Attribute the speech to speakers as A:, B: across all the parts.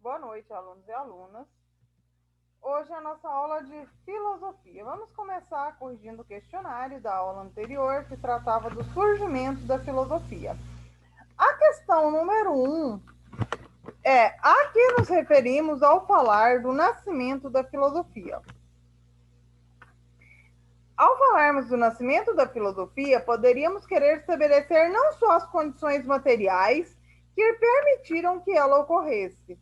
A: Boa noite, alunos e alunas. Hoje é a nossa aula de filosofia. Vamos começar corrigindo o questionário da aula anterior, que tratava do surgimento da filosofia. A questão número 1 é: a que nos referimos ao falar do nascimento da filosofia? Ao falarmos do nascimento da filosofia, poderíamos querer estabelecer não só as condições materiais que permitiram que ela ocorresse,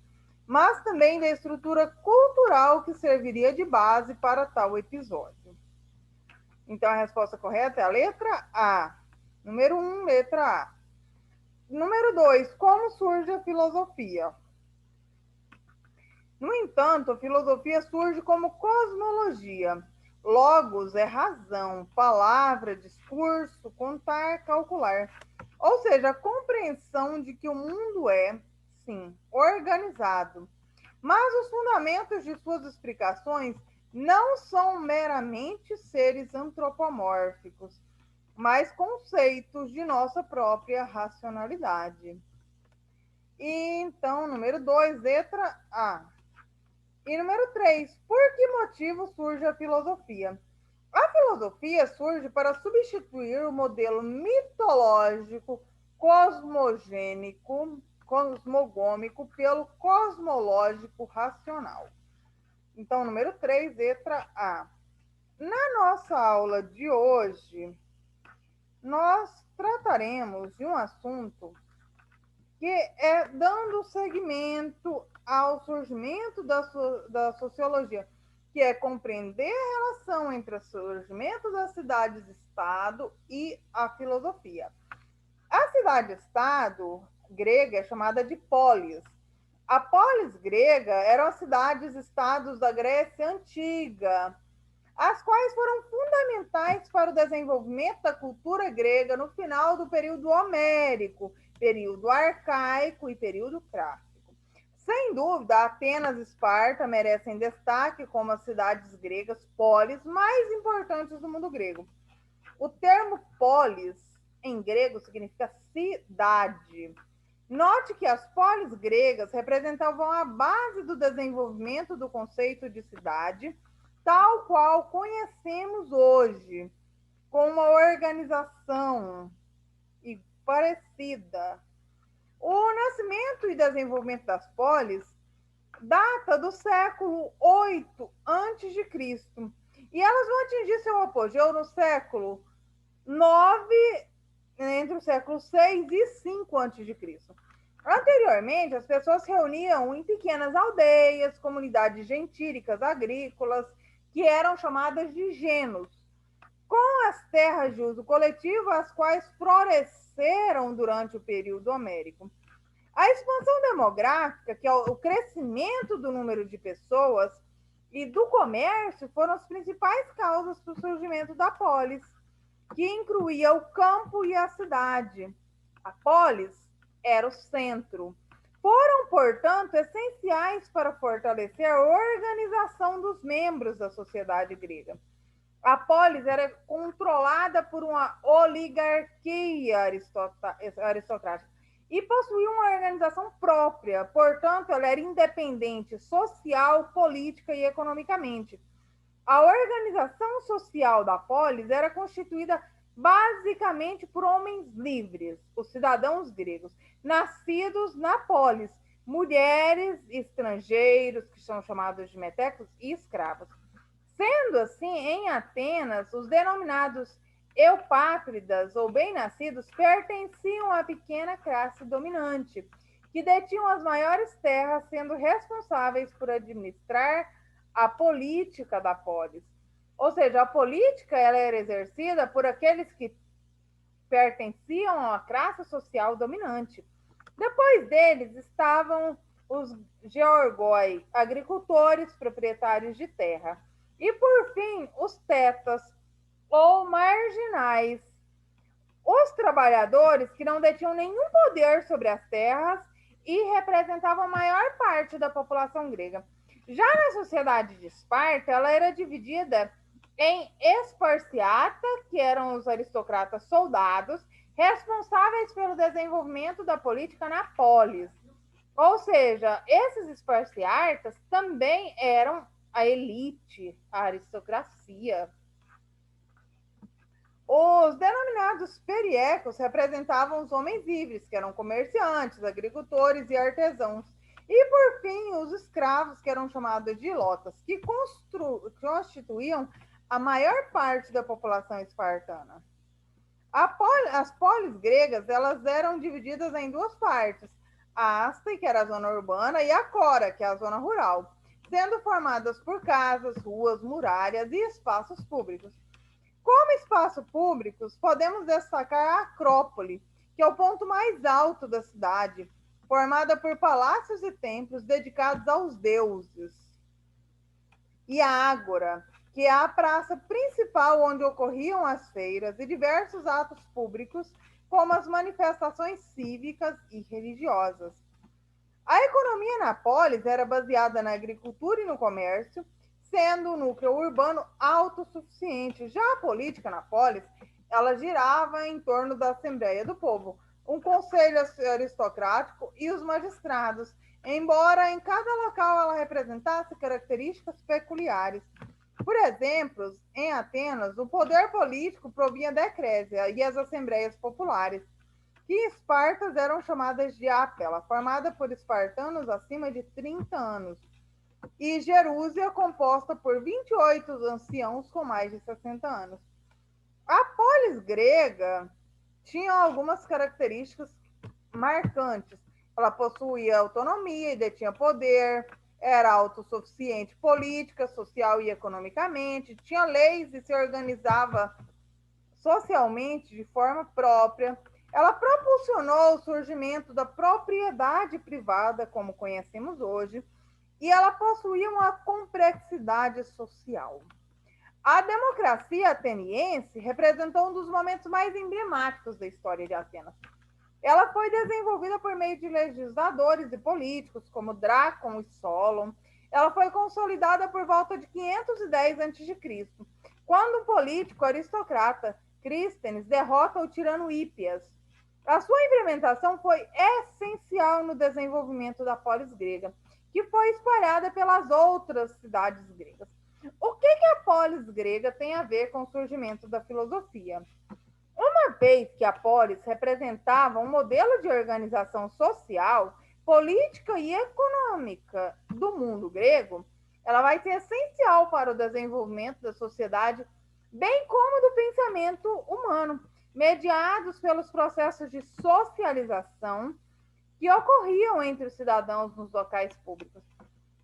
A: mas também da estrutura cultural que serviria de base para tal episódio. Então, a resposta correta é a letra A. Número 1, letra A. Número 2, como surge a filosofia? No entanto, a filosofia surge como cosmologia. Logos é razão, palavra, discurso, contar, calcular. Ou seja, a compreensão de que o mundo é, sim, organizado. Mas os fundamentos de suas explicações não são meramente seres antropomórficos, mas conceitos de nossa própria racionalidade. E então, número 2, letra A. E número 3, por que motivo surge a filosofia? A filosofia surge para substituir o modelo mitológico cosmogômico pelo cosmológico racional. Então, número 3, letra A. Na nossa aula de hoje, nós trataremos de um assunto que é dando seguimento ao surgimento da sociologia, que é compreender a relação entre o surgimento das cidades-estado e a filosofia. A cidade-estado grega é chamada de polis. A polis grega eram as cidades-estados da Grécia Antiga, as quais foram fundamentais para o desenvolvimento da cultura grega no final do período homérico, período arcaico e período clássico. Sem dúvida, Atenas e Esparta merecem destaque como as cidades gregas polis mais importantes do mundo grego. O termo polis, em grego, significa cidade. Note que as polis gregas representavam a base do desenvolvimento do conceito de cidade, tal qual conhecemos hoje, com uma organização parecida. O nascimento e desenvolvimento das polis data do século 8 a.C. E elas vão atingir seu apogeu no século 9, entre o século 6 e 5 a.C. Anteriormente, as pessoas se reuniam em pequenas aldeias, comunidades gentílicas agrícolas, que eram chamadas de genos, com as terras de uso coletivo, as quais floresceram durante o período homérico. A expansão demográfica, que é o crescimento do número de pessoas e do comércio, foram as principais causas para o surgimento da polis, que incluía o campo e a cidade. A polis era o centro. Foram, portanto, essenciais para fortalecer a organização dos membros da sociedade grega. A polis era controlada por uma oligarquia aristocrática e possuía uma organização própria, portanto, ela era independente social, política e economicamente. A organização social da polis era constituída basicamente por homens livres, os cidadãos gregos, nascidos na polis, mulheres, estrangeiros, que são chamados de metecos, e escravos. Sendo assim, em Atenas, os denominados eupátridas ou bem-nascidos pertenciam à pequena classe dominante, que detinham as maiores terras, sendo responsáveis por administrar a política da polis. Ou seja, a política ela era exercida por aqueles que pertenciam à classe social dominante. Depois deles estavam os georgoi, agricultores, proprietários de terra. E, por fim, os tetas, ou marginais, os trabalhadores que não detinham nenhum poder sobre as terras e representavam a maior parte da população grega. Já na sociedade de Esparta, ela era dividida em esparciata, que eram os aristocratas soldados, responsáveis pelo desenvolvimento da política na polis, Ou seja, esses esparciartas também eram a elite, a aristocracia. Os denominados periecos representavam os homens livres, que eram comerciantes, agricultores e artesãos. E, por fim, os escravos, que eram chamados de ilotas, que constituíam a maior parte da população espartana. As polis gregas elas eram divididas em duas partes, a Asta, que era a zona urbana, e a Cora, que é a zona rural, sendo formadas por casas, ruas, muralhas e espaços públicos. Como espaços públicos, podemos destacar a Acrópole, que é o ponto mais alto da cidade, formada por palácios e templos dedicados aos deuses. E a Ágora, que é a praça principal onde ocorriam as feiras e diversos atos públicos, como as manifestações cívicas e religiosas. A economia na polis era baseada na agricultura e no comércio, sendo o núcleo urbano autossuficiente. Já a política na polis, ela girava em torno da Assembleia do Povo, um conselho aristocrático e os magistrados, embora em cada local ela representasse características peculiares. Por exemplo, em Atenas, o poder político provinha da eclésia e as assembleias populares, que Espartas eram chamadas de Ápela, formada por espartanos acima de 30 anos, e Jerúsia, composta por 28 anciãos com mais de 60 anos. A polis grega tinha algumas características marcantes. Ela possuía autonomia e detinha poder, era autossuficiente política, social e economicamente, tinha leis e se organizava socialmente de forma própria. Ela propulsionou o surgimento da propriedade privada, como conhecemos hoje, e ela possuía uma complexidade social. A democracia ateniense representou um dos momentos mais emblemáticos da história de Atenas. Ela foi desenvolvida por meio de legisladores e políticos como Drácon e Solon. Ela foi consolidada por volta de 510 a.C., quando um político aristocrata, Crístenes, derrota o tirano Hípias. A sua implementação foi essencial no desenvolvimento da polis grega, que foi espalhada pelas outras cidades gregas. O que a polis grega tem a ver com o surgimento da filosofia? Uma vez que a polis representava um modelo de organização social, política e econômica do mundo grego, ela vai ser essencial para o desenvolvimento da sociedade, bem como do pensamento humano, mediados pelos processos de socialização que ocorriam entre os cidadãos nos locais públicos.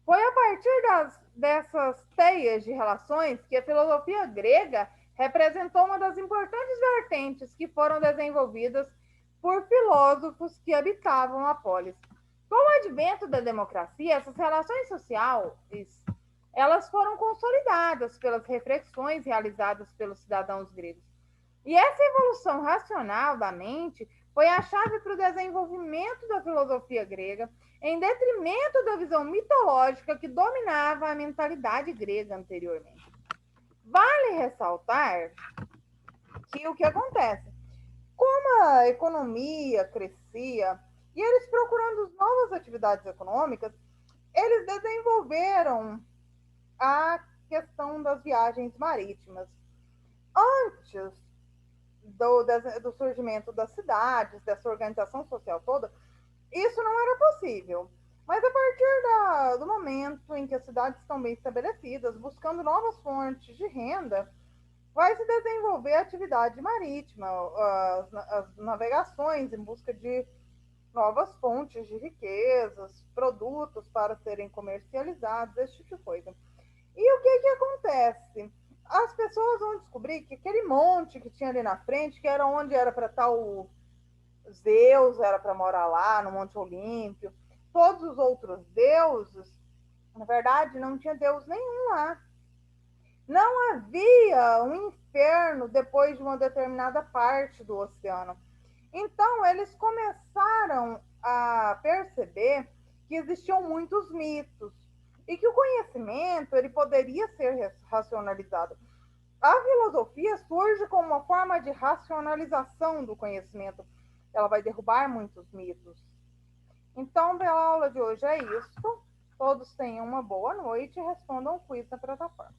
A: Foi a partir dessas teias de relações que a filosofia grega representou uma das importantes vertentes que foram desenvolvidas por filósofos que habitavam a polis. Com o advento da democracia, essas relações sociais elas foram consolidadas pelas reflexões realizadas pelos cidadãos gregos. E essa evolução racional da mente foi a chave para o desenvolvimento da filosofia grega, em detrimento da visão mitológica que dominava a mentalidade grega anteriormente. Vale ressaltar que o que acontece? Como a economia crescia e eles procurando novas atividades econômicas, eles desenvolveram a questão das viagens marítimas. Antes do surgimento das cidades, dessa organização social toda, isso não era possível. Mas a partir do momento em que as cidades estão bem estabelecidas, buscando novas fontes de renda, vai se desenvolver a atividade marítima, as navegações em busca de novas fontes de riquezas, produtos para serem comercializados, esse tipo de coisa. E o que acontece? As pessoas vão descobrir que aquele monte que tinha ali na frente, que era onde era para estar o Zeus, era para morar lá, no Monte Olímpio, todos os outros deuses, na verdade, não tinha deus nenhum lá. Não havia um inferno depois de uma determinada parte do oceano. Então, eles começaram a perceber que existiam muitos mitos e que o conhecimento ele poderia ser racionalizado. A filosofia surge como uma forma de racionalização do conhecimento. Ela vai derrubar muitos mitos. Então, pela aula de hoje é isso. Todos tenham uma boa noite e respondam o quiz na plataforma.